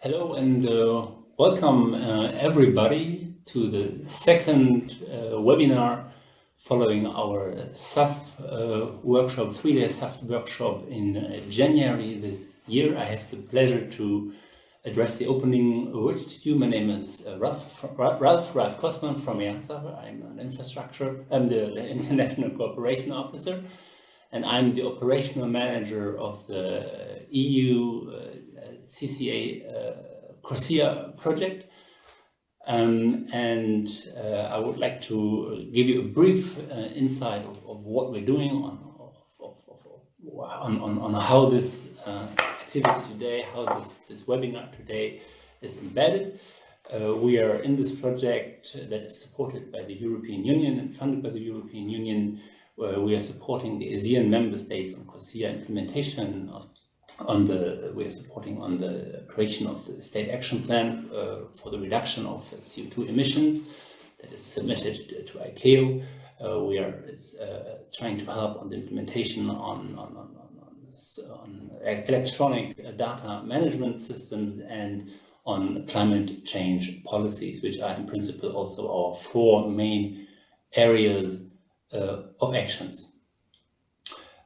Hello and welcome everybody to the second webinar following our SAF workshop, 3-day SAF workshop in January this year. I have the pleasure to address the opening words to you. My name is Ralph Kosman from EASA. I'm the International Cooperation Officer, and I'm the operational manager of the EU CCA CORSIA project. I would like to give you a brief insight of what we're doing on how this activity today, how this webinar today is embedded. We are in this project that is supported by the European Union and funded by the European Union, where we are supporting the ASEAN member states on CORSIA implementation. We are supporting on the creation of the state action plan for the reduction of CO2 emissions that is submitted to ICAO. We are trying to help on the implementation on electronic data management systems and on climate change policies, which are in principle also our 4 main areas of actions.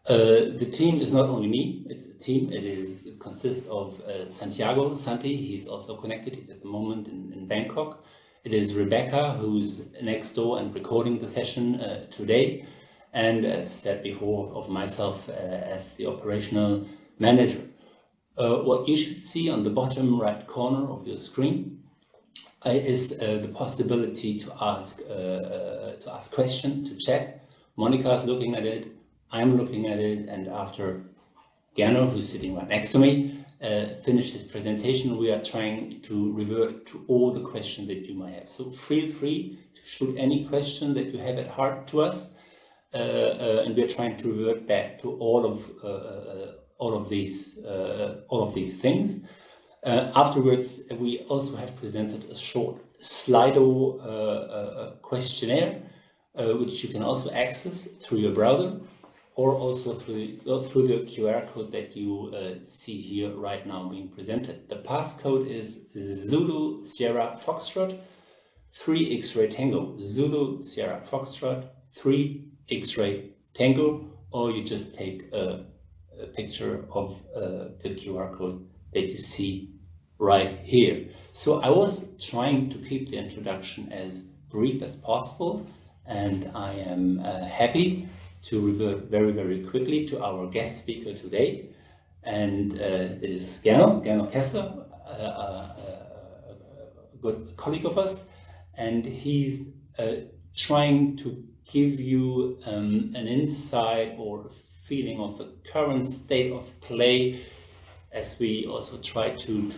The team is not only me, it's a team. It consists of Santi, he's also connected, he's at the moment in Bangkok. It is Rebecca, who's next door and recording the session today. And as said before, of myself as the operational manager. What you should see on the bottom right corner of your screen is the possibility to ask questions, to chat. Monica is looking at it. I'm looking at it, and after Gernot, who's sitting right next to me, finished his presentation, we are trying to revert to all the questions that you might have. So feel free to shoot any question that you have at heart to us, and we're trying to revert back to all of these things. Afterwards, we also have presented a short Slido questionnaire, which you can also access through your browser, or also through the QR code that you see here right now being presented. The passcode is Zulu Sierra Foxtrot 3 X-ray Tango. Zulu Sierra Foxtrot 3 X-ray Tango, or you just take a picture of the QR code that you see right here. So I was trying to keep the introduction as brief as possible, and I am happy to revert very, very quickly to our guest speaker today, and it is Gernot Kessler, a good colleague of us, and he's trying to give you an insight or a feeling of the current state of play, as we also try to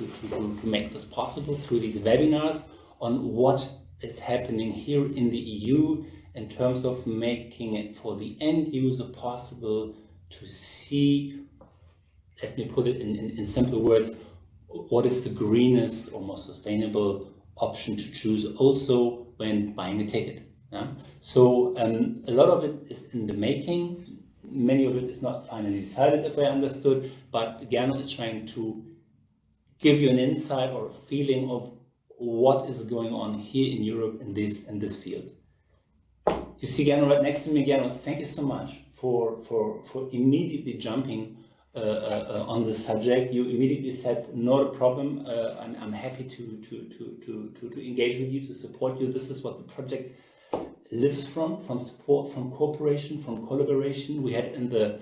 make this possible through these webinars on what is happening here in the EU in terms of making it for the end user possible to see, let me put it in simple words, what is the greenest or most sustainable option to choose also when buying a ticket. Yeah? So a lot of it is in the making. Many of it is not finally decided, if I understood, but Gernot is trying to give you an insight or a feeling of what is going on here in Europe in this field. You see Gernot right next to me. Gernot, thank you so much for immediately jumping on the subject. You immediately said, not a problem. I'm happy to engage with you, to support you. This is what the project lives from support, from cooperation, from collaboration. We had in the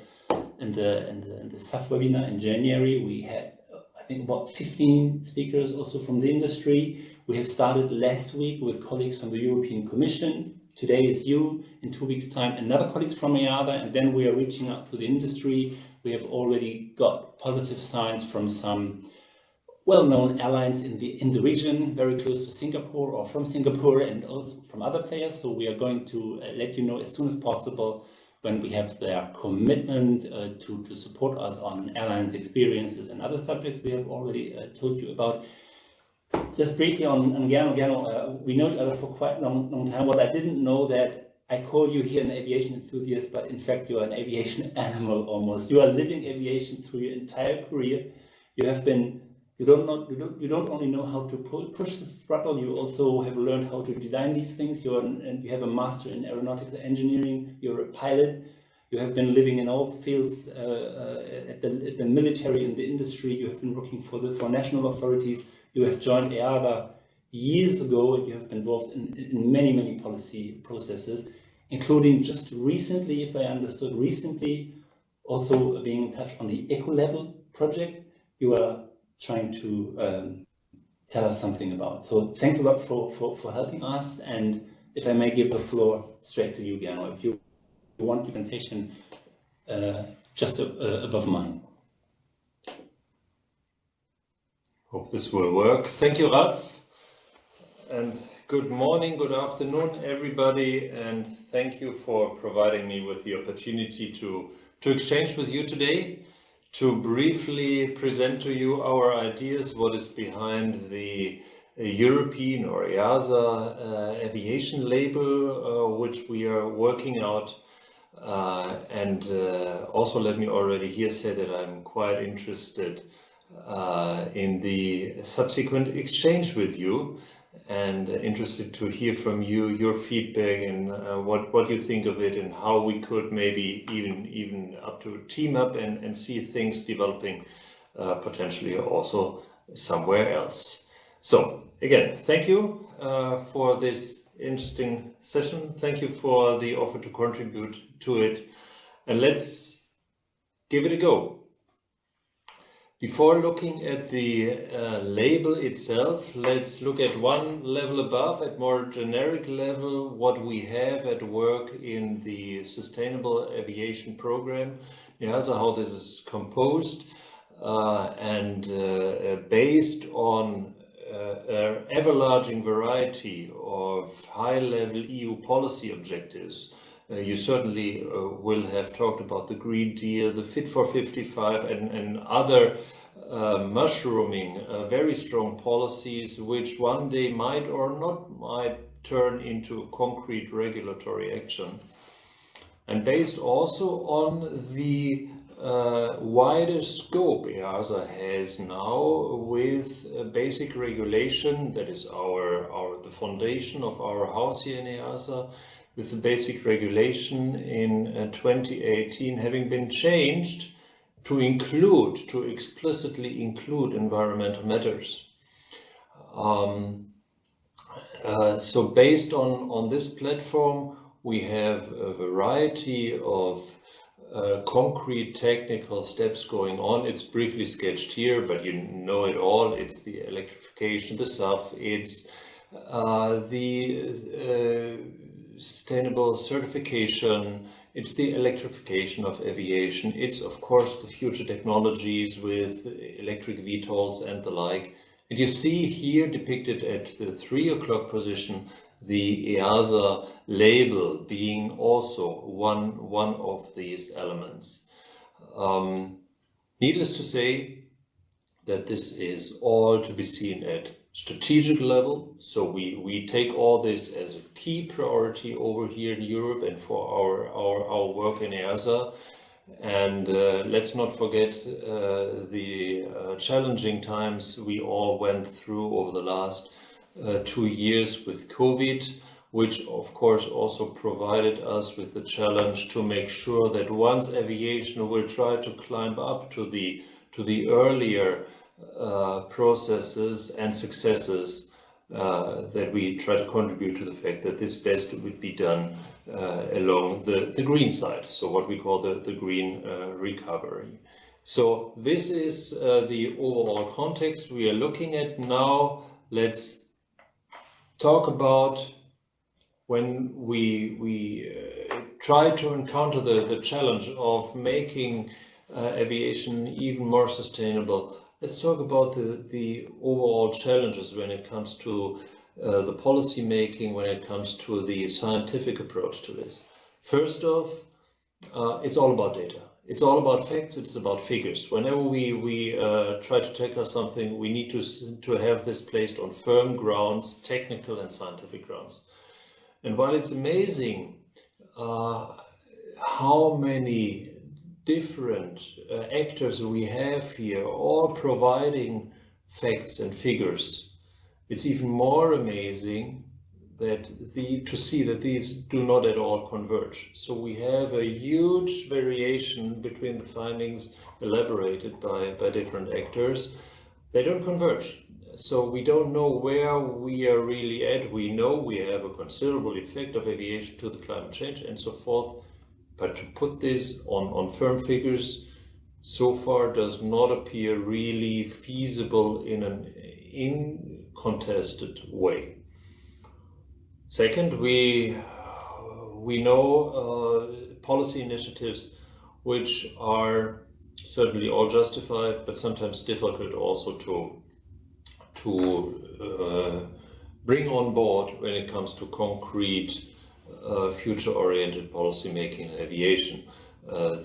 SAF webinar in January, we had I think about 15 speakers also from the industry. We have started last week with colleagues from the European Commission. Today is you. In 2 weeks' time, another colleague from EASA, and then we are reaching out to the industry. We have already got positive signs from some well-known airlines in the region, very close to Singapore or from Singapore, and also from other players. So we are going to let you know as soon as possible when we have their commitment to support us on airlines experiences and other subjects we have already told you about. Just briefly on Gernot, we know each other for quite a long time. What I didn't know that I call you here an aviation enthusiast, but in fact you are an aviation animal almost. You are living aviation through your entire career. You have been you don't only know how to push the throttle, you also have learned how to design these things. And you have a master in aeronautical engineering. You're a pilot. You have been living in all fields at the military, in the industry. You have been working for national authorities. You have joined EASA years ago, and you have been involved in many policy processes, including just recently, if I understood recently, also being in touch on the Eco-Level project you are trying to tell us something about. So thanks a lot for helping us. And if I may give the floor straight to you, Gernot, if you want your presentation just above mine. Hope this will work. Thank you, Ralph. And good morning, good afternoon, everybody. And thank you for providing me with the opportunity to exchange with you today, to briefly present to you our ideas, what is behind the European or EASA aviation label, which we are working out. Also let me already here say that I'm quite interested in the subsequent exchange with you, and interested to hear from you your feedback and what you think of it, and how we could maybe even up to team up and see things developing potentially also somewhere else. So again, thank you for this interesting session. Thank you for the offer to contribute to it, and let's give it a go. Before looking at the label itself, let's look at one level above, at more generic level, what we have at work in the Sustainable Aviation Program, EASA, how this is composed, and based on an ever-larging variety of high-level EU policy objectives. You certainly will have talked about the Green Deal, the Fit for 55, and other mushrooming, very strong policies, which one day might or not might turn into concrete regulatory action. And based also on the wider scope EASA has now with basic regulation, that is the foundation of our house here in EASA, with the basic regulation in 2018 having been changed to explicitly include environmental matters. So based on this platform, we have a variety of concrete technical steps going on. It's briefly sketched here, but you know it all. It's the electrification, the SAF, it's the sustainable certification, it's the electrification of aviation, it's of course the future technologies with electric VTOLs and the like. And you see here depicted at the 3 o'clock position the EASA label being also one of these elements. Needless to say that this is all to be seen at strategic level. So we take all this as a key priority over here in Europe and for our work in EASA. And let's not forget the challenging times we all went through over the last 2 years with COVID, which of course also provided us with the challenge to make sure that once aviation will try to climb up to the earlier processes and successes, that we try to contribute to the fact that this best would be done along the green side, so what we call the green recovery. So this is the overall context we are looking at now. Let's talk about when we try to encounter the challenge of making aviation even more sustainable. Let's talk about the overall challenges when it comes to the policy making, when it comes to the scientific approach to this. First off, it's all about data. It's all about facts. It's about figures. Whenever we try to tackle something, we need to have this placed on firm grounds, technical and scientific grounds. And while it's amazing how many different actors we have here, all providing facts and figures, it's even more amazing that to see that these do not at all converge. So we have a huge variation between the findings elaborated by different actors. They don't converge. So we don't know where we are really at. We know we have a considerable effect of aviation to the climate change and so forth. But to put this on firm figures so far does not appear really feasible in an incontested way. Second, we know policy initiatives which are certainly all justified, but sometimes difficult also to bring on board when it comes to concrete future-oriented policy making in aviation.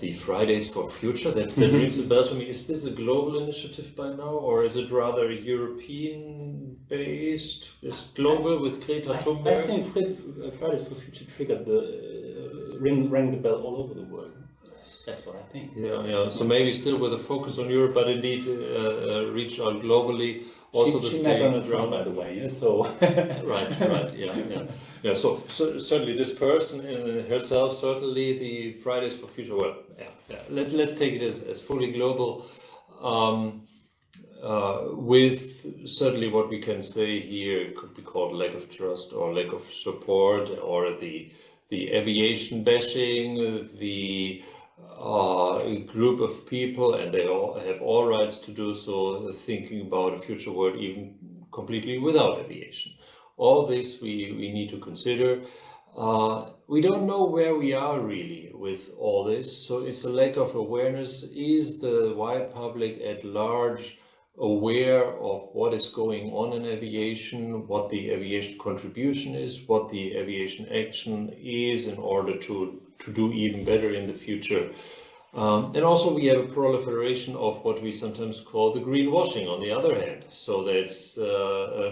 The Fridays for Future, that rings a bell to me. Is this a global initiative by now, or is it rather European-based? Is it global with Greta Thunberg? I think Fridays for Future triggered rang the bell all over the world. That's what I think. Yeah. So maybe still with a focus on Europe, but indeed reach out globally. Also, she met Donald Trump, by the way. Yeah, so right. Yeah. So certainly this person herself, certainly the Fridays for Future. Well, yeah. Let's take it as fully global. With certainly what we can say here could be called lack of trust or lack of support, or the aviation bashing, the group of people, and they all have all rights to do so, thinking about a future world even completely without aviation. All this we need to consider. We don't know where we are really with all this, so it's a lack of awareness. Is the wide public at large aware of what is going on in aviation, what the aviation contribution is, what the aviation action is in order to do even better in the future? And also we have a proliferation of what we sometimes call the greenwashing on the other hand. So that's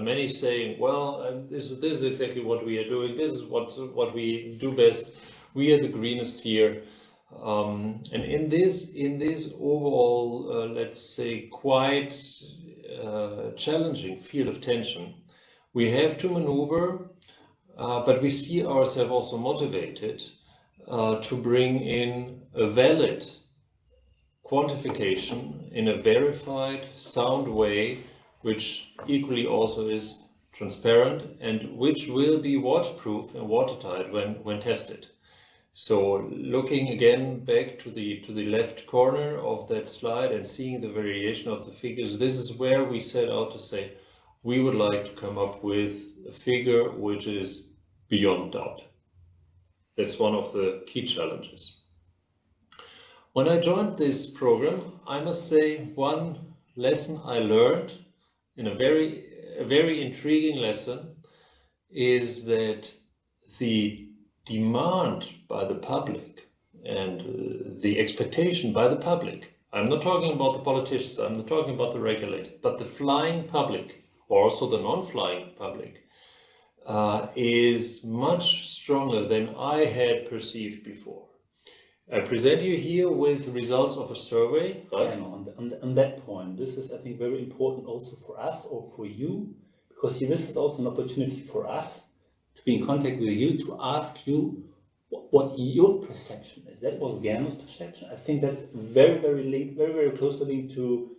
many saying, well, this is exactly what we are doing, this is what we do best, we are the greenest here. And in this overall, let's say, quite challenging field of tension, we have to maneuver, but we see ourselves also motivated to bring in a valid quantification in a verified, sound way, which equally also is transparent and which will be waterproof and watertight when tested. So looking again back to the left corner of that slide and seeing the variation of the figures, this is where we set out to say we would like to come up with a figure which is beyond doubt. That's one of the key challenges. When I joined this program, I must say one lesson I learned, in a very intriguing lesson, is that the demand by the public and the expectation by the public, I'm not talking about the politicians, I'm not talking about the regulator, but the flying public, or also the non-flying public, is much stronger than I had perceived before. I present you here with results of a survey. Right? On that point, this is, I think, very important also for us or for you, because here this is also an opportunity for us to be in contact with you, to ask you what your perception is. That was Gernot's perception. I think that's very linked, very closely linked to,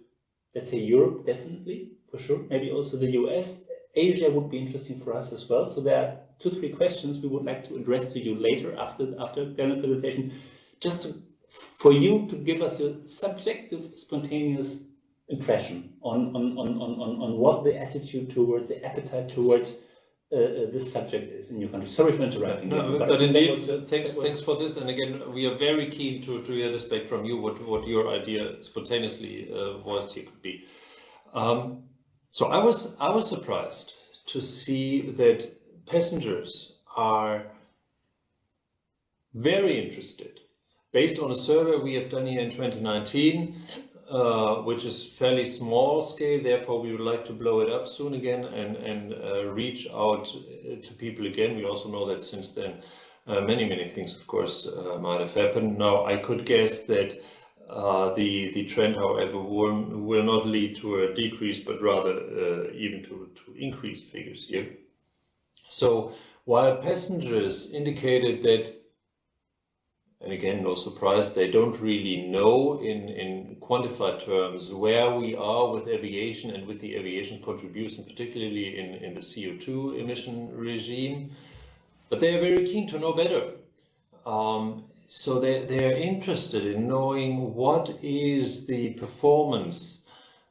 let's say, Europe, definitely, for sure. Maybe also the US. Asia would be interesting for us as well. So there are 2-3 questions we would like to address to you later after Gernot's presentation, just for you to give us your subjective, spontaneous impression on what the attitude towards, the appetite towards this subject is in your country. Sorry for interrupting. No, but indeed, thanks for this. And again, we are very keen to hear this back from you, what your idea spontaneously voiced here could be. So I was surprised to see that passengers are very interested. Based on a survey we have done here in 2019, which is fairly small scale, therefore we would like to blow it up soon again and reach out to people again. We also know that since then many things, of course, might have happened. Now I could guess that The trend, however, will not lead to a decrease, but rather even to increased figures here. So while passengers indicated that, and again, no surprise, they don't really know in quantified terms where we are with aviation and with the aviation contribution, particularly in the CO2 emission regime, but they are very keen to know better. So they are interested in knowing what is the performance,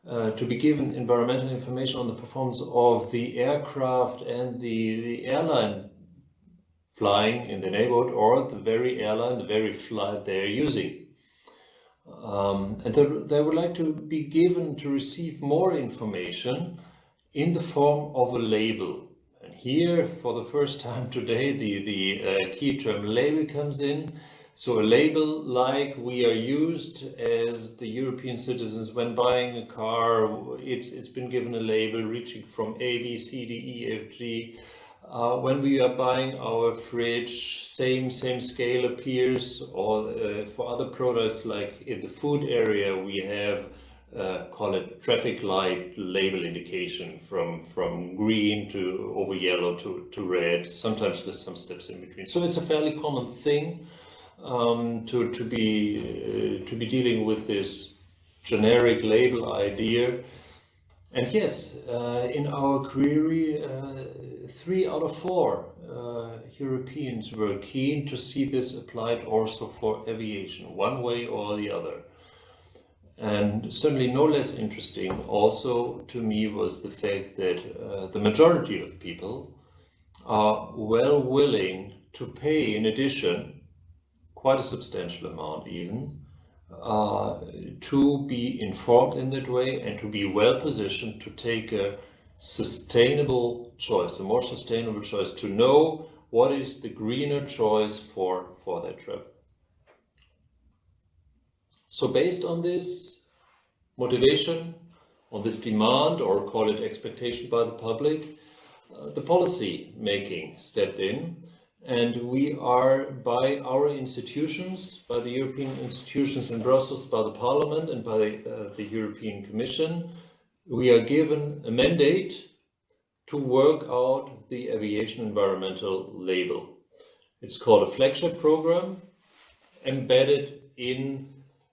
to be given environmental information on the performance of the aircraft and the airline flying in the neighborhood, or the very airline, the very flight they're using. And they would like to be given to receive more information in the form of a label. And here, for the first time today, the key term label comes in. So a label like we are used as the European citizens when buying a car, it's been given a label reaching from A, B, C, D, E, F, G. When we are buying our fridge, same scale appears, or for other products like in the food area, we have call it traffic light label indication from green to over yellow to red. Sometimes there's some steps in between. So it's a fairly common thing to be dealing with this generic label idea. And yes, in our query, 3 out of 4 Europeans were keen to see this applied also for aviation, one way or the other. And certainly no less interesting also to me was the fact that the majority of people are well willing to pay in addition, quite a substantial amount even, to be informed in that way and to be well positioned to take a sustainable choice, a more sustainable choice, to know what is the greener choice for their trip. So based on this motivation, on this demand, or call it expectation by the public, the policy making stepped in. And we are, by our institutions, by the European institutions in Brussels, by the Parliament and by the European Commission, we are given a mandate to work out the aviation environmental label. It's called a flagship program, embedded in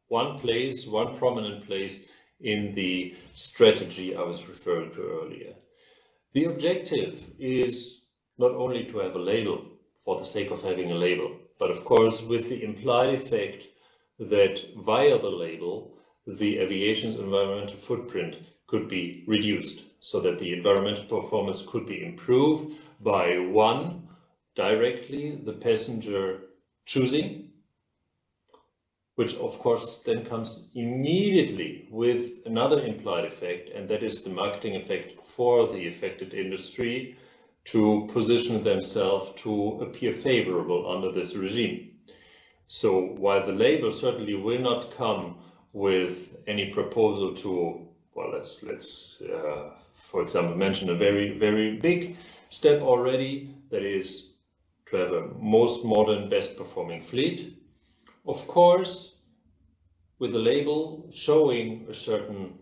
one place, one prominent place in the strategy I was referring to earlier. The objective is not only to have a label, for the sake of having a label, but of course with the implied effect that via the label the aviation's environmental footprint could be reduced, so that the environmental performance could be improved by, one, directly the passenger choosing, which of course then comes immediately with another implied effect, and that is the marketing effect for the affected industry to position themselves to appear favorable under this regime. So while the label certainly will not come with any proposal to, well, let's for example mention a very big step already, that is to have a most modern, best performing fleet. Of course, with the label showing a certain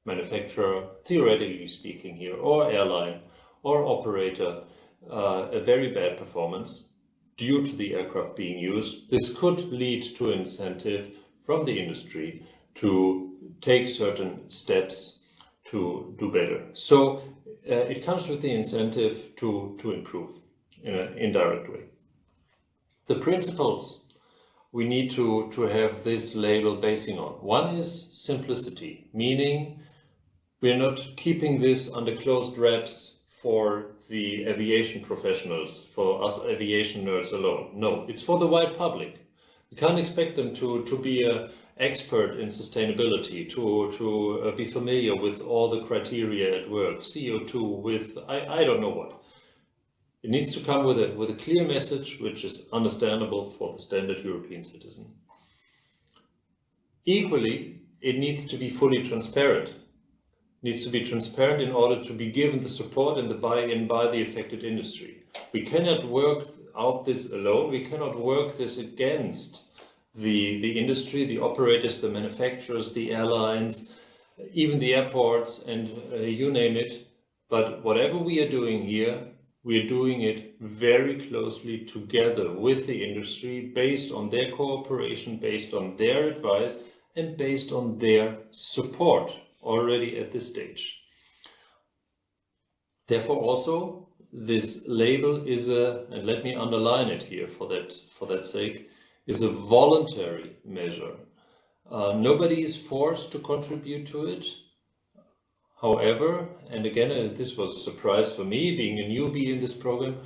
manufacturer, theoretically speaking here, or airline, or operator, a very bad performance due to the aircraft being used, this could lead to incentive from the industry to take certain steps to do better. So it comes with the incentive to improve in an indirect way. The principles we need to have this label basing on. One is simplicity, meaning we're not keeping this under closed wraps for the aviation professionals, for us aviation nerds alone. No, it's for the wide public. We can't expect them to be an expert in sustainability, to be familiar with all the criteria at work, CO2, with I don't know what. It needs to come with a clear message which is understandable for the standard European citizen. Equally, it needs to be fully transparent. Needs to be transparent in order to be given the support and the buy-in by the affected industry. We cannot work out this alone. We cannot work this against the industry, the operators, the manufacturers, the airlines, even the airports, and you name it. But whatever we are doing here, we are doing it very closely together with the industry, based on their cooperation, based on their advice, and based on their support already at this stage. Therefore also, this label is and let me underline it here for that sake, is a voluntary measure. Nobody is forced to contribute to it. However, and again, this was a surprise for me, being a newbie in this program,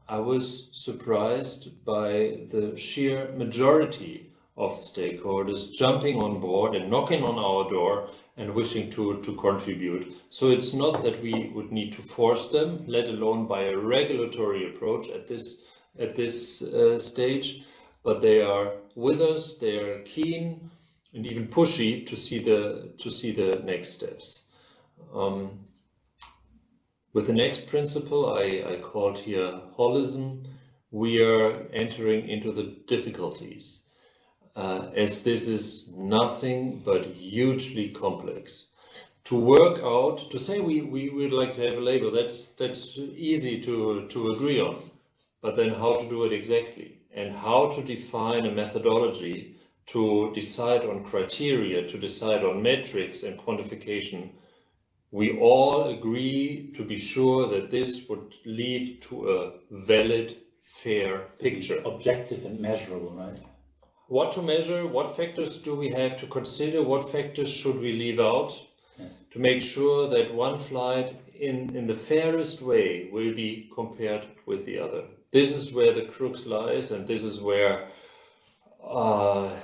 I was surprised by the sheer majority of stakeholders jumping on board and knocking on our door and wishing to contribute. So it's not that we would need to force them, let alone by a regulatory approach at this stage, but they are with us, they are keen and even pushy to see the next steps. With the next principle I called here holism, we are entering into the difficulties, as this is nothing but hugely complex. To work out, to say we would like to have a label, that's easy to agree on, but then how to do it exactly, and how to define a methodology, to decide on criteria, to decide on metrics and quantification. We all agree to be sure that this would lead to a valid, fair picture. Objective and measurable, right? What to measure, what factors do we have to consider, what factors should we leave out, yes, to make sure that one flight in the fairest way will be compared with the other. This is where the crux lies, and this is where a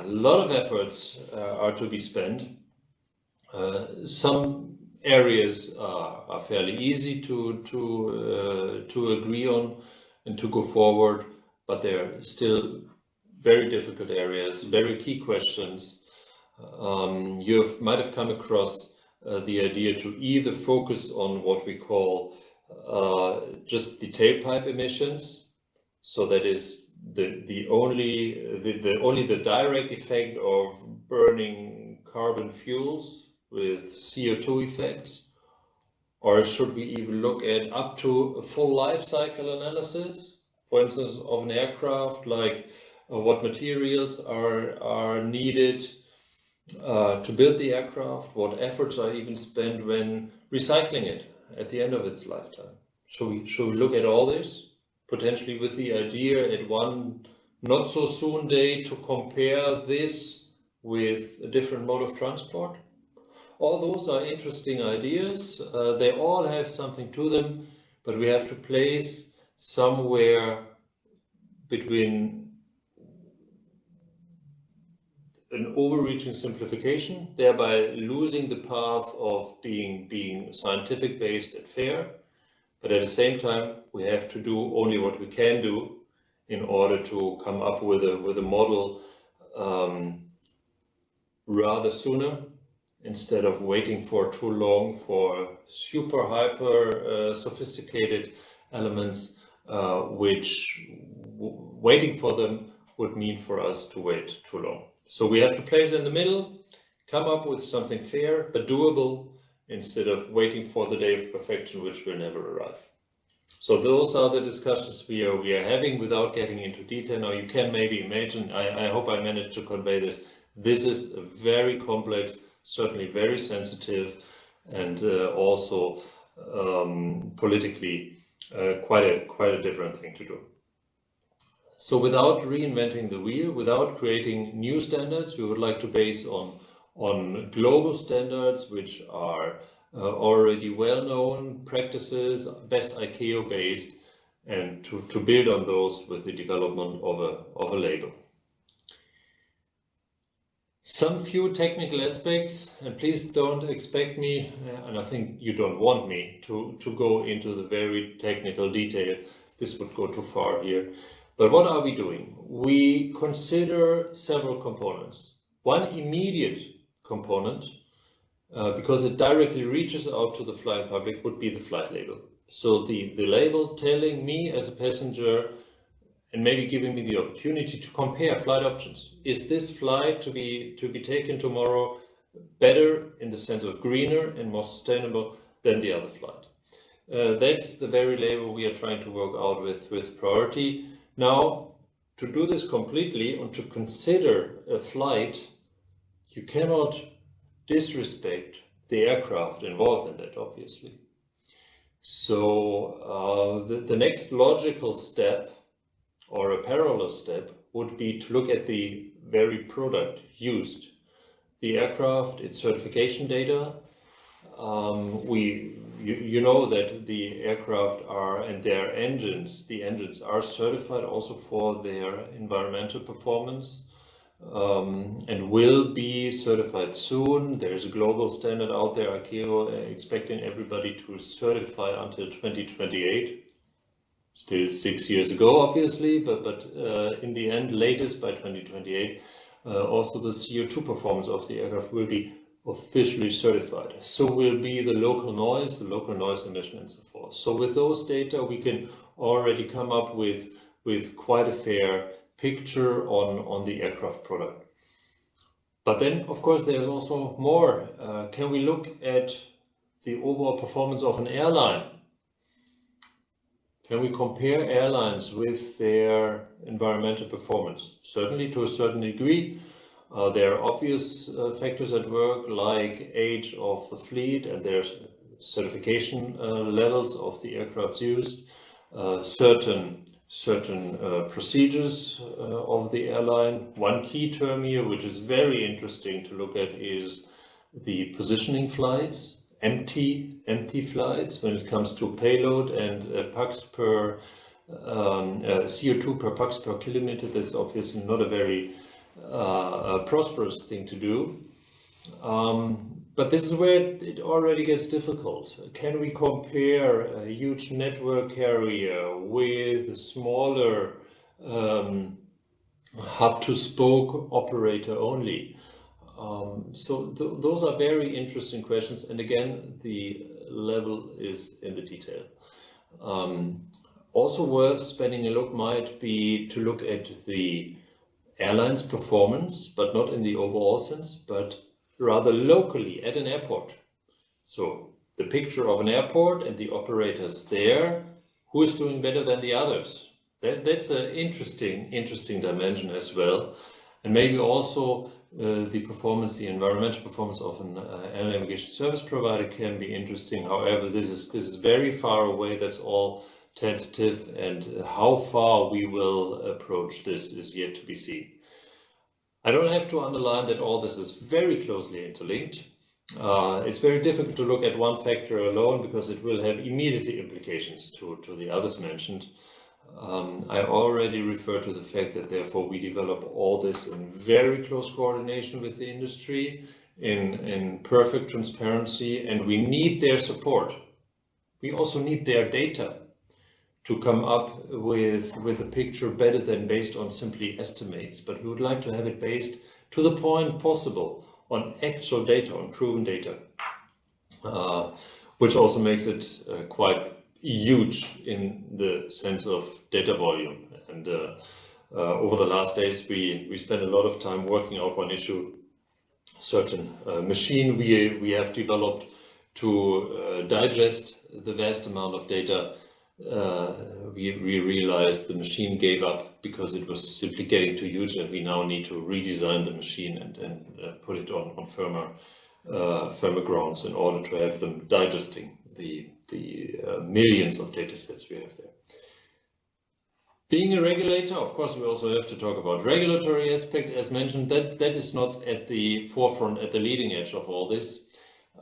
lot of efforts are to be spent. Some areas are fairly easy to agree on and to go forward, but there are still very difficult areas, very key questions. You might have come across the idea to either focus on what we call just the tailpipe emissions, so that is only the direct effect of burning carbon fuels with CO2 effects, or should we even look at up to a full life cycle analysis, for instance, of an aircraft, like what materials are needed to build the aircraft, what efforts are even spent when recycling it at the end of its lifetime. Should we look at all this, potentially with the idea at one not so soon day to compare this with a different mode of transport? All those are interesting ideas. They all have something to them, but we have to place somewhere between an overreaching simplification, thereby losing the path of being scientific based and fair. But at the same time, we have to do only what we can do in order to come up with a model rather sooner, instead of waiting for too long for super hyper sophisticated elements, which waiting for them would mean for us to wait too long. So we have to place in the middle, come up with something fair but doable, instead of waiting for the day of perfection, which will never arrive. So those are the discussions we are having without getting into detail. Now you can maybe imagine, I hope I managed to convey this. This is a very complex, certainly very sensitive, and also politically quite a different thing to do. So without reinventing the wheel, without creating new standards, we would like to base on global standards, which are already well-known practices, best ICAO based, and to build on those with the development of a label. Some few technical aspects, and please don't expect me, and I think you don't want me, to go into the very technical detail. This would go too far here. But what are we doing? We consider several components. One immediate component, because it directly reaches out to the flying public, would be the flight label. So the label telling me as a passenger and maybe giving me the opportunity to compare flight options. Is this flight to be taken tomorrow better in the sense of greener and more sustainable than the other flight? That's the very label we are trying to work out with priority. Now, to do this completely and to consider a flight, you cannot disrespect the aircraft involved in that, obviously. So the next logical step, or a parallel step, would be to look at the very product used. The aircraft, its certification data. You know that the aircraft are, and their engines, the engines are certified also for their environmental performance, and will be certified soon. There's a global standard out there, ICAO, expecting everybody to certify until 2028. Still 6 years ago, obviously, but in the end, latest by 2028, also the CO2 performance of the aircraft will be officially certified. So will be the local noise emission, and so forth. So with those data, we can already come up with quite a fair picture on the aircraft product. But then, of course, there's also more. Can we look at the overall performance of an airline? Can we compare airlines with their environmental performance? Certainly, to a certain degree. There are obvious factors at work, like age of the fleet and their certification levels of the aircraft used, certain procedures of the airline. One key term here, which is very interesting to look at, is the positioning flights. Empty flights when it comes to payload and pax per CO2 per pax per kilometer. That's obviously not a very prosperous thing to do. But this is where it already gets difficult. Can we compare a huge network carrier with a smaller hub-to-spoke operator only? So those are very interesting questions, and again, the level is in the detail. Also worth spending a look might be to look at the airline's performance, but not in the overall sense, but rather locally at an airport. So the picture of an airport and the operators there, who is doing better than the others? That's an interesting dimension as well. And maybe also the environmental performance of an air navigation service provider can be interesting. However, this is very far away. That's all tentative, and how far we will approach this is yet to be seen. I don't have to underline that all this is very closely interlinked. It's very difficult to look at one factor alone because it will have immediately implications to the others mentioned. I already referred to the fact that therefore we develop all this in very close coordination with the industry, in perfect transparency, and we need their support. We also need their data to come up with a picture better than based on simply estimates, but we would like to have it based to the point possible on actual data, on proven data, which also makes it quite huge in the sense of data volume. And over the last days, we spent a lot of time working out one issue, certain machine we have developed to digest the vast amount of data. We realized the machine gave up because it was simply getting too huge, and we now need to redesign the machine and put it on firmer grounds in order to have them digesting the millions of data sets we have there. Being a regulator, of course, we also have to talk about regulatory aspects. As mentioned, that is not at the forefront, at the leading edge of all this,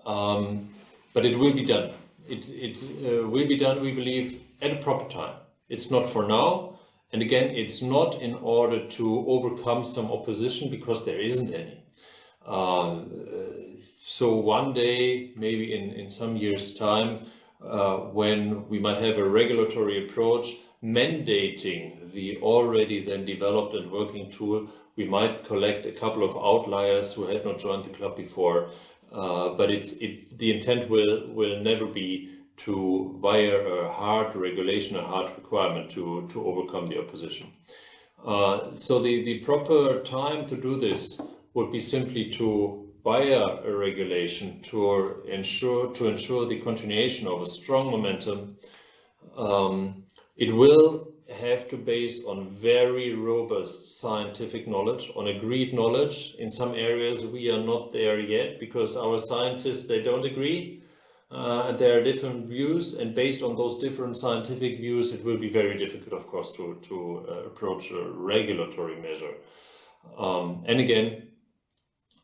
but it will be done. It will be done, we believe, at a proper time. It's not for now, and again, it's not in order to overcome some opposition, because there isn't any. So one day, maybe in some years' time, when we might have a regulatory approach mandating the already then developed and working tool, we might collect a couple of outliers who had not joined the club before, but the intent will never be to via a hard regulation, a hard requirement to overcome the opposition. So the proper time to do this would be simply to via a regulation to ensure the continuation of a strong momentum. It will have to base on very robust scientific knowledge, on agreed knowledge. In some areas we are not there yet because our scientists, they don't agree. And there are different views, and based on those different scientific views, it will be very difficult, of course, to approach a regulatory measure. And again,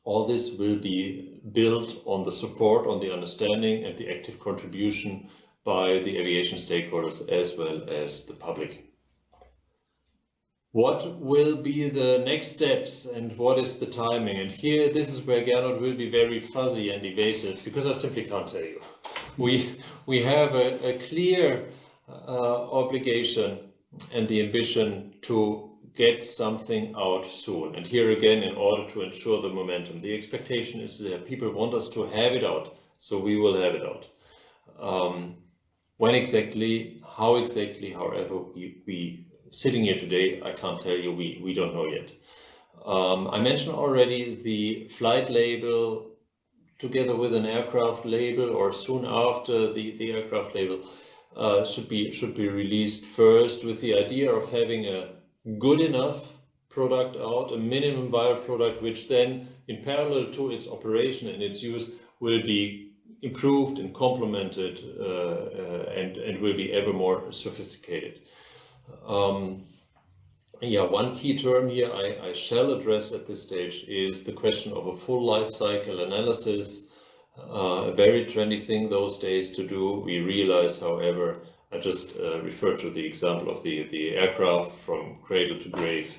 all this will be built on the support, on the understanding and the active contribution by the aviation stakeholders as well as the public. What will be the next steps and what is the timing? And here, this is where Gernot will be very fuzzy and evasive because I simply can't tell you. We have a clear obligation and the ambition to get something out soon. And here again, in order to ensure the momentum, the expectation is that people want us to have it out, so we will have it out. When exactly, how exactly, however, we sitting here today, I can't tell you, we don't know yet. I mentioned already the flight label together with an aircraft label, or soon after the aircraft label should be released first, with the idea of having a good enough product out, a minimum viable product, which then in parallel to its operation and its use will be improved and complemented and will be ever more sophisticated. One key term here I shall address at this stage is the question of a full life cycle analysis. A very trendy thing those days to do. We realize, however, I just referred to the example of the aircraft from cradle to grave.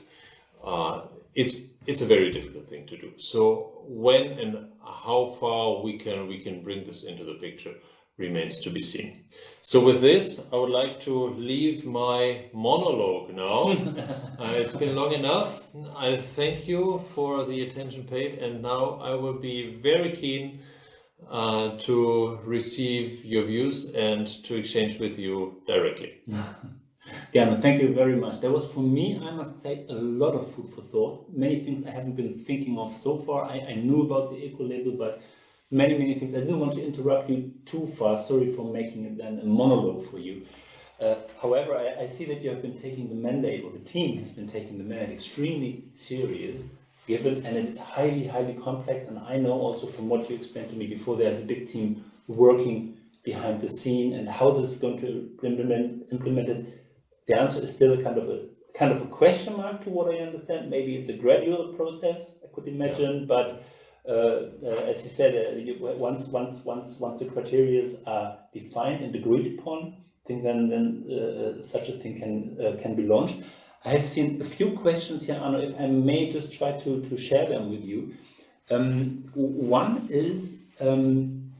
It's a very difficult thing to do. So when and how far we can bring this into the picture remains to be seen. So with this, I would like to leave my monologue now. It's been long enough. I thank you for the attention paid, and now I will be very keen to receive your views and to exchange with you directly. Gernot, thank you very much. There was, for me, I must say, a lot of food for thought. Many things I haven't been thinking of so far. I knew about the eco-label, but many things. I didn't want to interrupt you too fast. Sorry for making it then a monologue for you. However, I see that you have been taking the mandate, or the team has been taking the mandate extremely serious, given, and it's highly complex. And I know also from what you explained to me before, there's a big team working behind the scene, and how this is going to be implemented. The answer is still a kind of a question mark to what I understand. Maybe it's a gradual process, I could imagine, but as you said, once the criteria are defined and agreed upon, I think then such a thing can be launched. I have seen a few questions here, Arno, if I may just try to share them with you. One is, even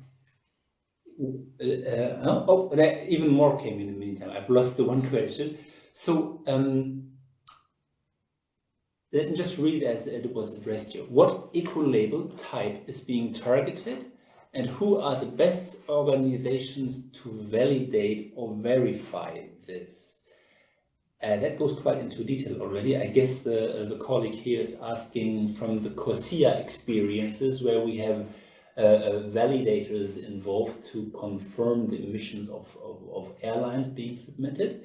more came in the meantime. I've lost the one question. So let me just read as it was addressed here. What eco-label type is being targeted, and who are the best organizations to validate or verify this? That goes quite into detail already. I guess the colleague here is asking from the CORSIA experiences, where we have validators involved to confirm the emissions of airlines being submitted.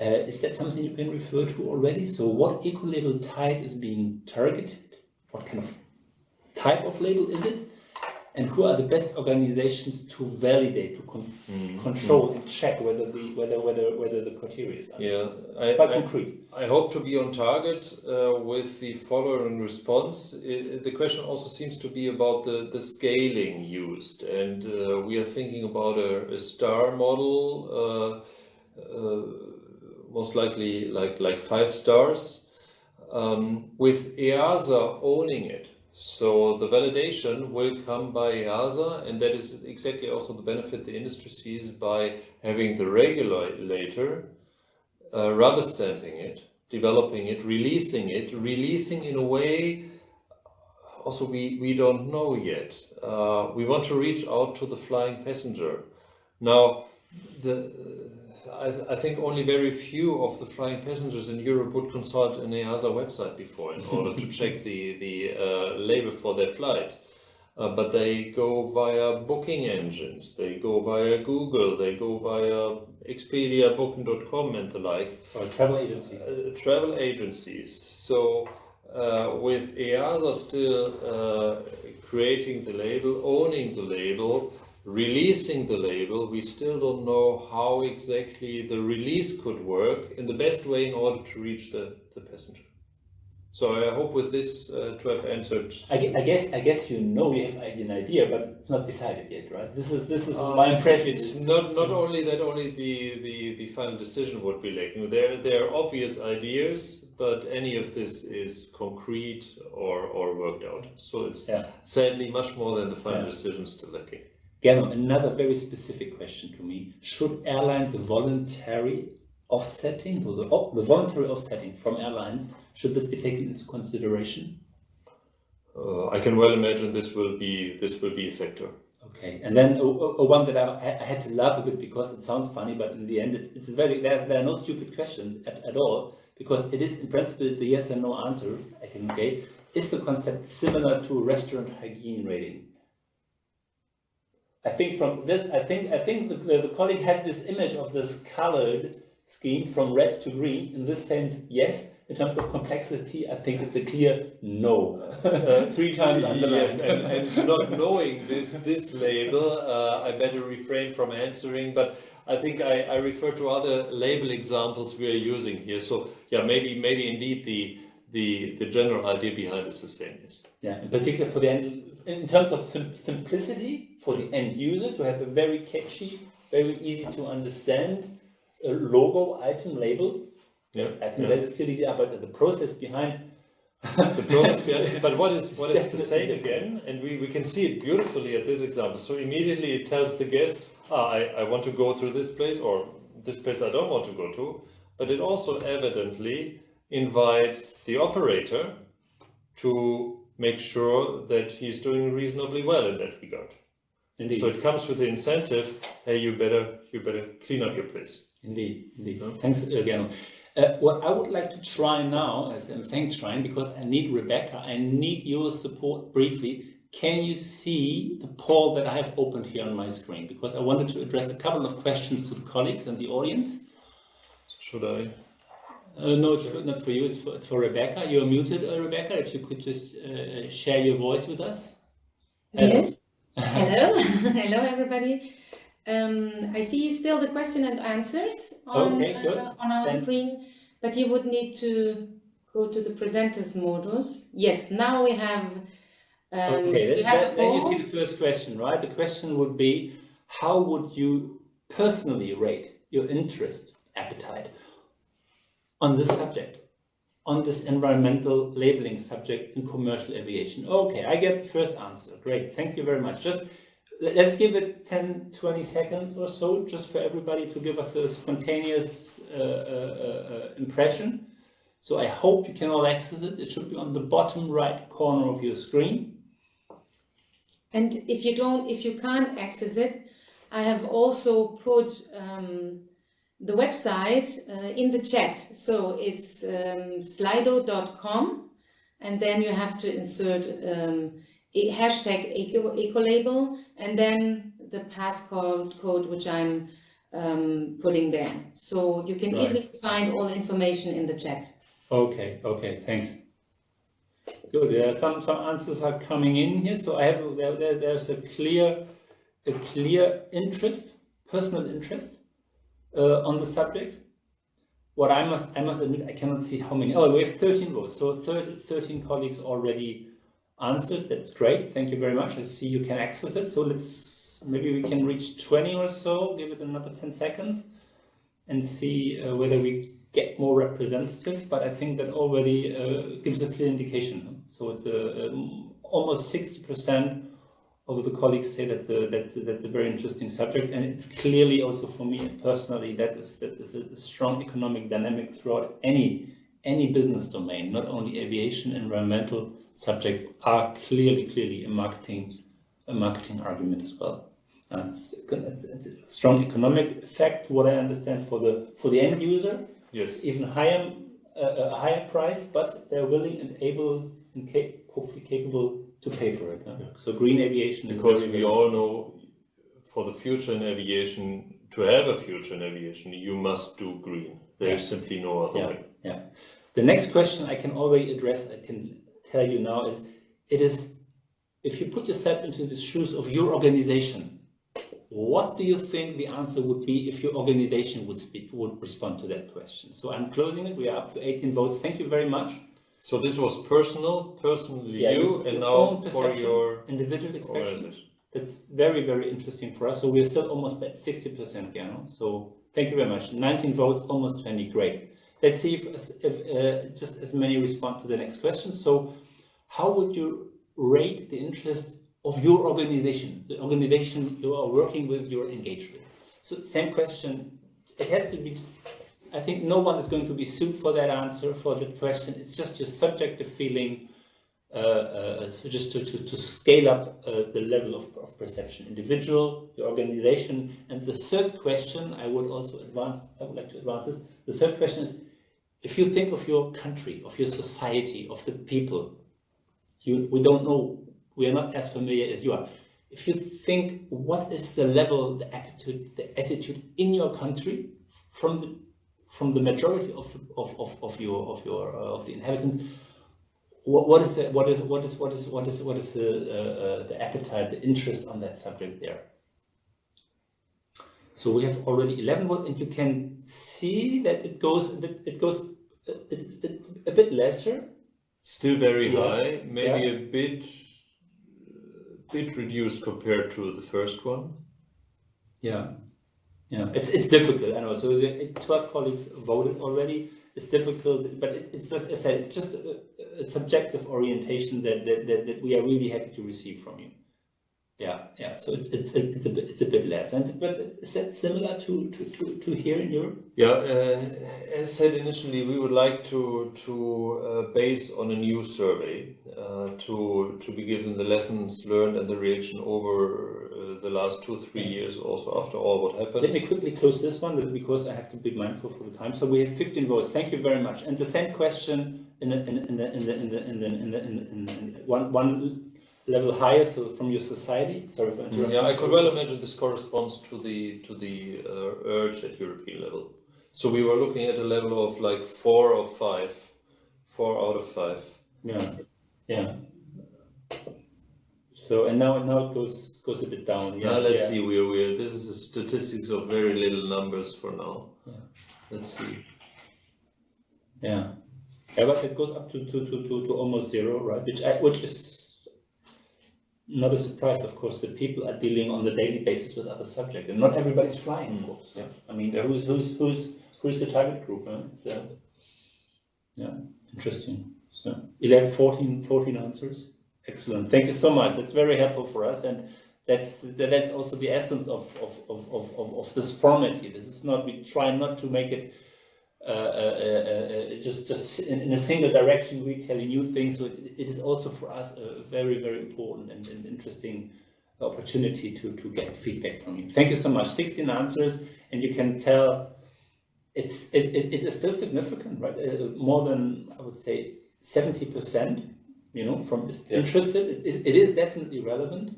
Is that something you can refer to already? So what eco-label type is being targeted? What kind of type of label is it? And who are the best organizations to validate, to control and check whether the criteria are quite concrete? I hope to be on target with the following response. The question also seems to be about the scaling used, and we are thinking about a star model, most likely like 5 stars, with EASA owning it. So the validation will come by EASA, and that is exactly also the benefit the industry sees by having the regulator rubber stamping it, developing it, releasing in a way also we don't know yet. We want to reach out to the flying passenger. Now, I think only very few of the flying passengers in Europe would consult an EASA website before in order to check the label for their flight. But they go via booking engines, they go via Google, they go via Expedia, Booking.com and the like. Or a travel agency. Travel agencies. So with EASA still creating the label, owning the label, releasing the label, we still don't know how exactly the release could work in the best way in order to reach the passenger. So I hope with this to have answered. I guess you have an idea, but it's not decided yet, right? This is my impression. It's not only that only the final decision would be lacking. There are obvious ideas, but any of this is concrete or worked out. So it's sadly much more than the final decision still lacking. Gernot, another very specific question to me: should airlines voluntary offsetting, or the voluntary offsetting from airlines, should this be taken into consideration? I can well imagine this will be a factor. Okay, and then one that I had to laugh a bit because it sounds funny, but in the end it's very there are no stupid questions at all, because it is in principle it's a yes or no answer. I think. Okay, is the concept similar to restaurant hygiene rating? I think from this, I think the colleague had this image of this colored scheme from red to green. In this sense, yes. In terms of complexity, I think it's a clear no. 3 times underlined. Yes, and not knowing this label, I better refrain from answering. But I think I refer to other label examples we are using here. So yeah, maybe indeed the general idea behind is the same. Yes. Yeah, in particular for the end, in terms of simplicity for the end user to have a very catchy, very easy to understand logo item label. Yeah, I think that is clearly but the process behind. But what is the same again? And we can see it beautifully at this example. So immediately it tells the guest, I want to go to this place, or this place I don't want to go to. But it also evidently invites the operator to make sure that he's doing reasonably well in that regard. Indeed. So it comes with the incentive, hey, you better clean up your place. Indeed. Thanks again. What I would like to try now, as I'm saying trying, because I need Rebecca, I need your support briefly. Can you see the poll that I have opened here on my screen? Because I wanted to address a couple of questions to the colleagues and the audience. Should I? No, it's not for you, it's for Rebecca. You're muted, Rebecca. If you could just share your voice with us. Yes. Hello. Hello, everybody. I see still the question and answers on our screen, but you would need to go to the presenters modus. Yes, now we have. Then you see the first question, right? The question would be, how would you personally rate your interest, appetite on this subject, on this environmental labeling subject in commercial aviation? Okay, I get the first answer. Great, thank you very much. Just let's give it 10-20 seconds or so, just for everybody to give us a spontaneous impression. So I hope you can all access it. It should be on the bottom right corner of your screen. And if you can't access it, I have also put the website in the chat. So it's slido.com, and then you have to insert hashtag ecolabel, and then the passcode which I'm putting there. So you can easily find all information in the chat. Okay, thanks. Good. Some answers are coming in here. So I have there's a clear interest, personal interest on the subject. What I must admit, I cannot see how many. Oh, we have 13 votes. So 13 colleagues already answered. That's great. Thank you very much. I see you can access it. So maybe we can reach 20 or so. Give it another 10 seconds and see whether we get more representative. But I think that already gives a clear indication. So it's almost 60% of the colleagues say that's a very interesting subject, and it's clearly also for me personally that is a strong economic dynamic throughout any business domain. Not only aviation, environmental subjects are clearly a marketing argument as well. It's a strong economic effect, what I understand, for the end user. Yes. Even higher, a higher price, but they're willing and able and hopefully capable to pay for it. Yeah? So green aviation is Because very, we very all know, for the future in aviation, to have a future in aviation, you must do green. There is simply no other way. Yeah. The next question I can already address, I can tell you now, is if you put yourself into the shoes of your organization, what do you think the answer would be if your organization would respond to that question? So I'm closing it. We are up to 18 votes. Thank you very much. So this was personally you, and now for your individual expression. That's very, very interesting for us. So we're still almost at 60%, Gernot. So thank you very much. 19 votes, almost 20. Great. Let's see if just as many respond to the next question. So how would you rate the interest of your organization, the organization you are working with, you're engaged with? So same question. It has to be, I think no one is going to be sued for that answer, for that question. It's just your subjective feeling, so just to scale up the level of perception, individual, the organization. And the third question I would like to advance this. The third question is, if you think of your country, of your society, of the people, we don't know, we are not as familiar as you are. If you think, what is the level, the attitude in your country from the majority of the inhabitants, what is the appetite, the interest on that subject there? So we have already 11 votes, and you can see that it's a bit lesser. Still very high, maybe a bit reduced compared to the first one. Yeah, it's difficult. I know. So 12 colleagues voted already. It's difficult, but it's just, as I said, it's just a subjective orientation that we are really happy to receive from you. Yeah. So it's a bit less. But is that similar to here in Europe? Yeah, as said initially, we would like to base on a new survey to be given the lessons learned and the reaction over the last 2-3 years, also after all what happened. Let me quickly close this one because I have to be mindful for the time. So we have 15 votes. Thank you very much. And the same question in one level higher, so from your society. Sorry for interrupting. Yeah, I could well imagine this corresponds to the urge at European level. So we were looking at a level of like 4 or 5, 4 out of 5. Yeah. So and now it goes a bit down. Yeah. Let's see. We're this is a statistics of very little numbers for now. Yeah. Let's see. Yeah, but it goes up to almost 0, right? Which is not a surprise, of course. That people are dealing on a daily basis with other subjects, and not everybody's flying, of course. Yeah. I mean, who's the target group? Huh? It's interesting. So 14 answers. Excellent. Thank you so much. That's very helpful for us, and that's also the essence of this format here. This is not, we try not to make it just in a single direction, retelling new things. So it is also for us a very, very important and interesting opportunity to get feedback from you. Thank you so much. 16 answers, and you can tell it is still significant, right? More than, I would say, 70%. From interested. It is definitely relevant.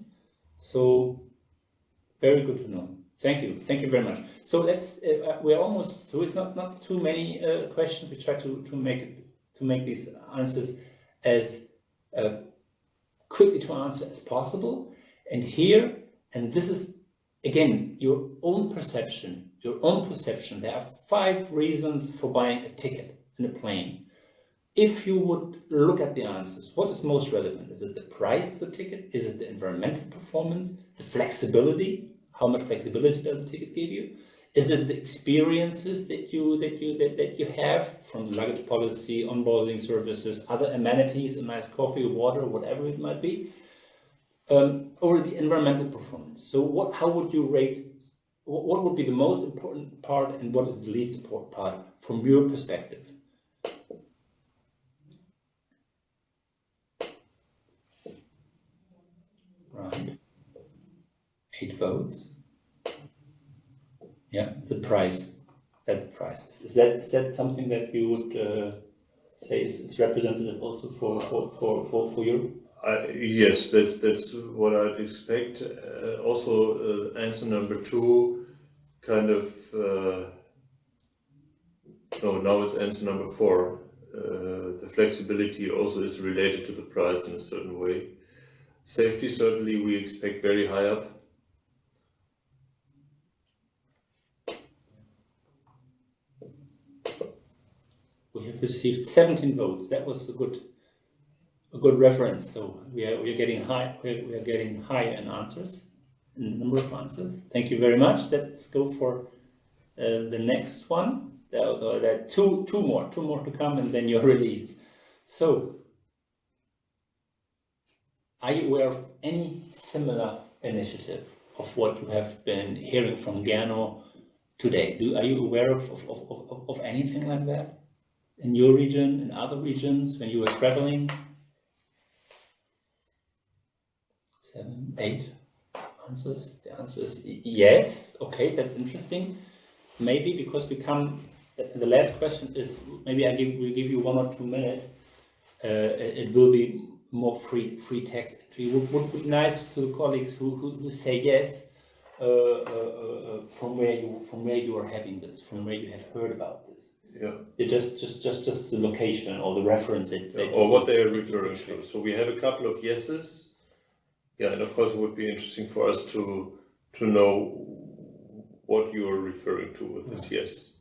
So very good to know. Thank you very much. So let's we're almost through. It's not too many questions. We try to make these answers as quickly to answer as possible. And this is again your own perception. There are 5 reasons for buying a ticket in a plane. If you would look at the answers, what is most relevant? Is it the price of the ticket? Is it the environmental performance? The flexibility? How much flexibility does the ticket give you? Is it the experiences that you have from the luggage policy, onboarding services, other amenities, a nice coffee, water, whatever it might be, or the environmental performance? So how would you rate? What would be the most important part, and what is the least important part from your perspective? Right. 8 votes. Yeah, the price. That the price is that something that you would say is representative also for Europe? Yes, that's what I'd expect. Also, answer number 2, kind of. No, now it's answer number 4. The flexibility also is related to the price in a certain way. Safety, certainly, we expect very high up. We have received 17 votes. That was a good reference. So we are getting high. We are getting higher in answers, in the number of answers. Thank you very much. Let's go for the next one. There are two more to come, and then you're released. So, are you aware of any similar initiative of what you have been hearing from Gernot today? Are you aware of anything like that in your region, in other regions, when you were traveling? 7, 8 answers. The answer is yes. Okay, that's interesting. Maybe because we come. The last question is maybe we give you 1 or 2 minutes. It will be more free text entry. Would be nice to the colleagues who say yes. From where you are having this, from where you have heard about this. Yeah. Just the location or the reference or what they are referring to. So we have a couple of yeses. Yeah, and of course it would be interesting for us to know what you are referring to with this yes.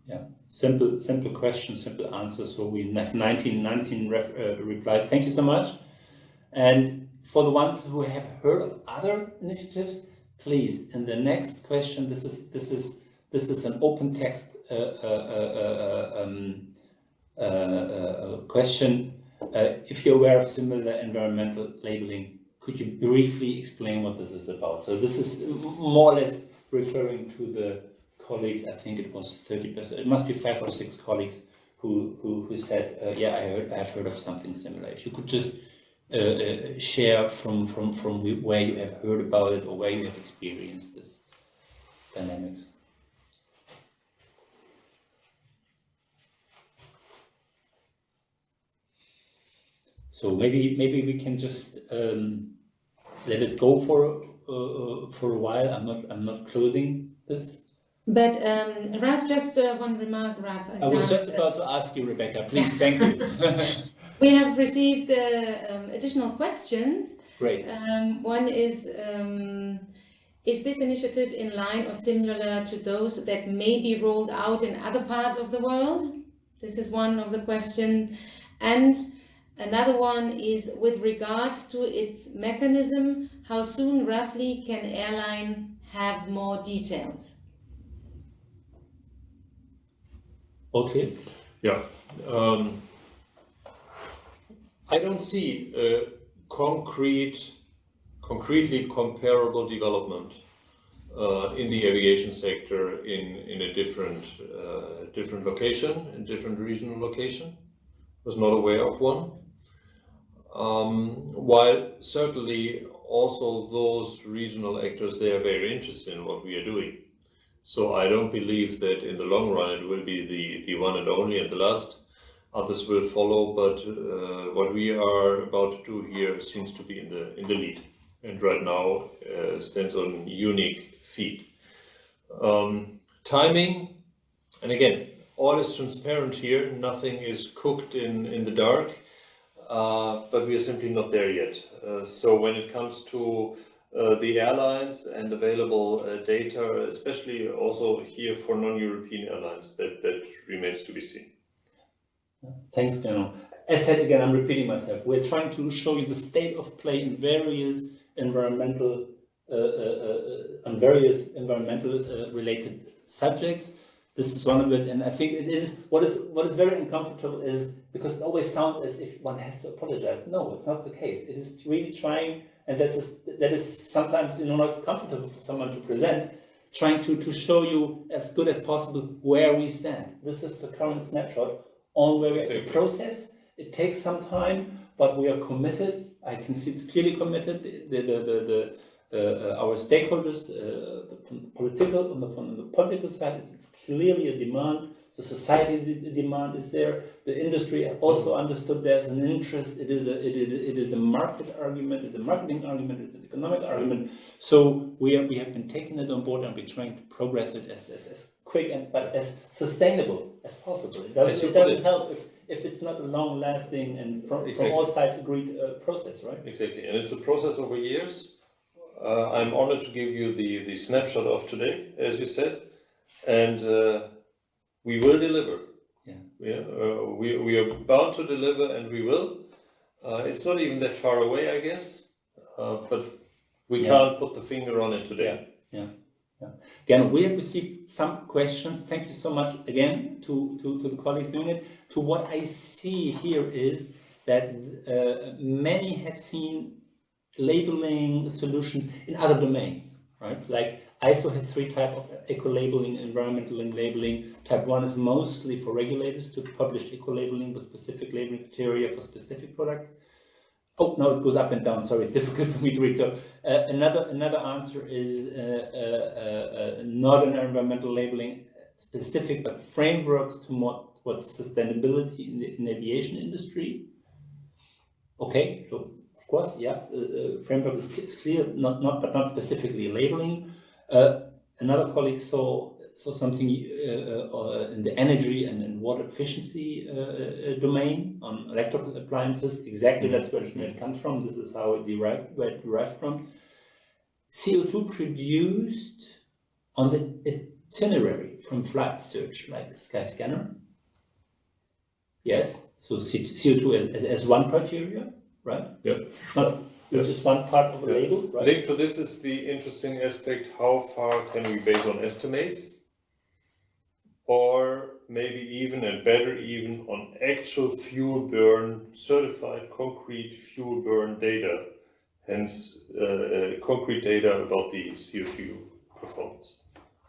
Yeah, simple question, simple answer. So we have 19 replies. Thank you so much. And for the ones who have heard of other initiatives, please, in the next question, this is an open text question. If you're aware of similar environmental labeling, could you briefly explain what this is about? So this is more or less referring to the colleagues. I think it was 30%. It must be 5 or 6 colleagues who said, yeah, I have heard of something similar. If you could just share from where you have heard about it or where you have experienced this dynamics. So maybe we can just let it go for a while. I'm not closing this. But Ralph, just one remark, Ralph. I was just about to ask you, Rebecca. Please, thank you. We have received additional questions. Great. One is this initiative in line or similar to those that may be rolled out in other parts of the world? This is one of the questions. And another one is with regards to its mechanism, how soon roughly can airline have more details? Okay. Yeah. I don't see a concretely comparable development in the aviation sector in a different location, in different regional location. Was not aware of one. While certainly also those regional actors, they are very interested in what we are doing. So I don't believe that in the long run it will be the one and only and the last. Others will follow, but what we are about to do here seems to be in the lead, and right now stands on unique feet. Timing, and again, all is transparent here. Nothing is cooked in the dark, but we are simply not there yet. So when it comes to the airlines and available data, especially also here for non-European airlines, that remains to be seen. Thanks, Gernot. As said again, I'm repeating myself. We're trying to show you the state of play in various environmental related subjects. This is one of it, and I think it is what is very uncomfortable is because it always sounds as if one has to apologize. No, it's not the case. It is really trying, and that is sometimes not comfortable for someone to present. Trying to show you as good as possible where we stand. This is the current snapshot on where we are. The process, it takes some time, but we are committed. I can see it's clearly committed. our stakeholders, on the political side, it's clearly a demand. The society demand is there. The industry also understood there's an interest. It is a market argument. It's a marketing argument. It's an economic argument. So we have been taking it on board, and we're trying to progress it as quick but as sustainable as possible. It doesn't help if it's not a long-lasting and from all sides agreed process, right? Exactly, and it's a process over years. I'm honored to give you the snapshot of today, as you said, and we will deliver. We are bound to deliver, and we will. It's not even that far away, I guess, but we can't put the finger on it today. Again, we have received some questions. Thank you so much again to the colleagues doing it. To what I see here is that many have seen labeling solutions in other domains, right? Like ISO has 3 types of eco-labeling, environmental and labeling. Type 1 is mostly for regulators to publish eco-labeling with specific labeling criteria for specific products. Oh, no, it goes up and down. Sorry, it's difficult for me to read. So another answer is not an environmental labeling specific, but frameworks to what's sustainability in the aviation industry. Okay, so of course, framework is clear, but not specifically labeling. Another colleague saw something in the energy and water efficiency domain on electrical appliances. Exactly, that's where it comes from. This is how it derived from. CO2 produced on the itinerary from flight search, like Skyscanner. Yes, so CO2 as one criteria, right? Yeah. Which is one part of the label, right? Linked to this is the interesting aspect: how far can we base on estimates, or maybe even, and better even, on actual fuel burn, certified concrete fuel burn data, hence concrete data about the CO2 performance.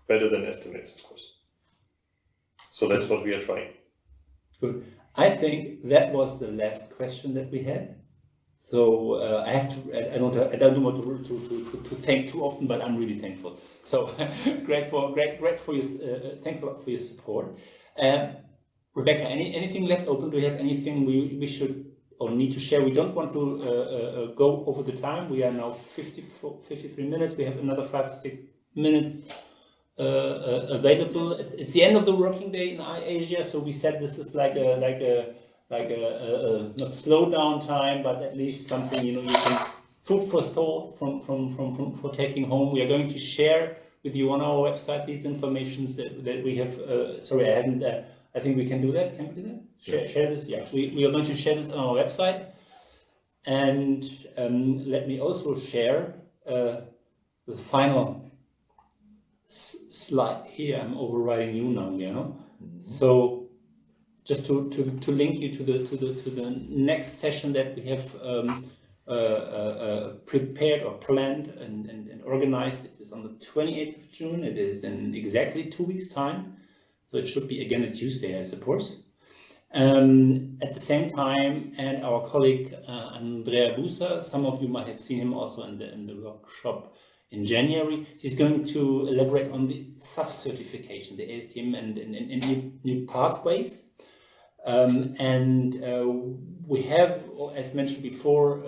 Better than estimates, of course. So that's what we are trying. Good. I think that was the last question that we had. So I have to. I don't want to thank too often, but I'm really thankful. So great for your thankful for your support. Rebecca, anything left open? Do you have anything we should or need to share? We don't want to go over the time. We are now 53 minutes. We have another 5 to 6 minutes available. It's the end of the working day in Asia, so we said this is like a not slow down time, but at least something you can food for thought for taking home. We are going to share with you on our website these informations that we have. Sorry, I haven't. I think we can do that. Can we do that? Share this. Yeah, we are going to share this on our website. And let me also share the final slide here. I'm overriding you now, So just to link you to the next session that we have prepared or planned and organized. It is on the 28th of June. It is in exactly 2 weeks' time. So it should be again a Tuesday, I suppose. At the same time, and our colleague Andrea Busa, some of you might have seen him also in the workshop in January. He's going to elaborate on the SAF certification, the ASTM, and new pathways. We have, as mentioned before,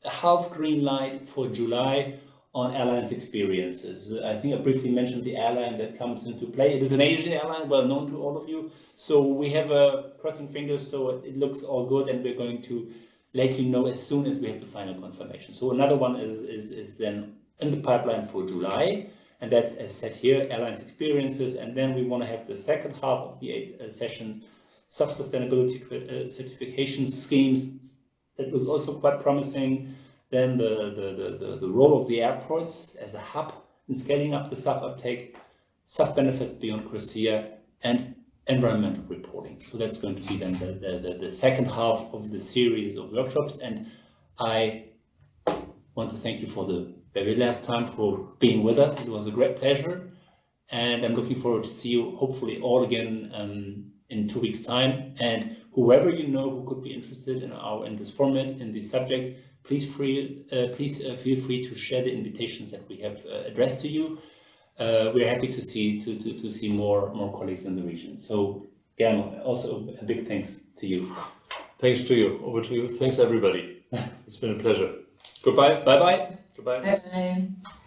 a half green light for July on airlines experiences. I think I briefly mentioned the airline that comes into play. It is an Asian airline, well known to all of you. So we have crossing fingers, so it looks all good, and we're going to let you know as soon as we have the final confirmation. So another one is then in the pipeline for July, and that's, as said here, airlines experiences. And then we want to have the second half of the 8 sessions, sustainability certification schemes. That looks also quite promising. Then the role of the airports as a hub in scaling up the SAF uptake, SAF benefits beyond CORSIA, and environmental reporting. So that's going to be then the second half of the series of workshops. And I want to thank you for the very last time for being with us. It was a great pleasure, and I'm looking forward to see you hopefully all again in 2 weeks' time. And whoever you know who could be interested in this format, in these subjects, please feel free to share the invitations that we have addressed to you. We're happy to see more colleagues in the region. So Gernot, also a big thanks to you. Thanks to you. Over to you. Thanks everybody. It's been a pleasure. Goodbye. Bye bye. Goodbye. Bye bye.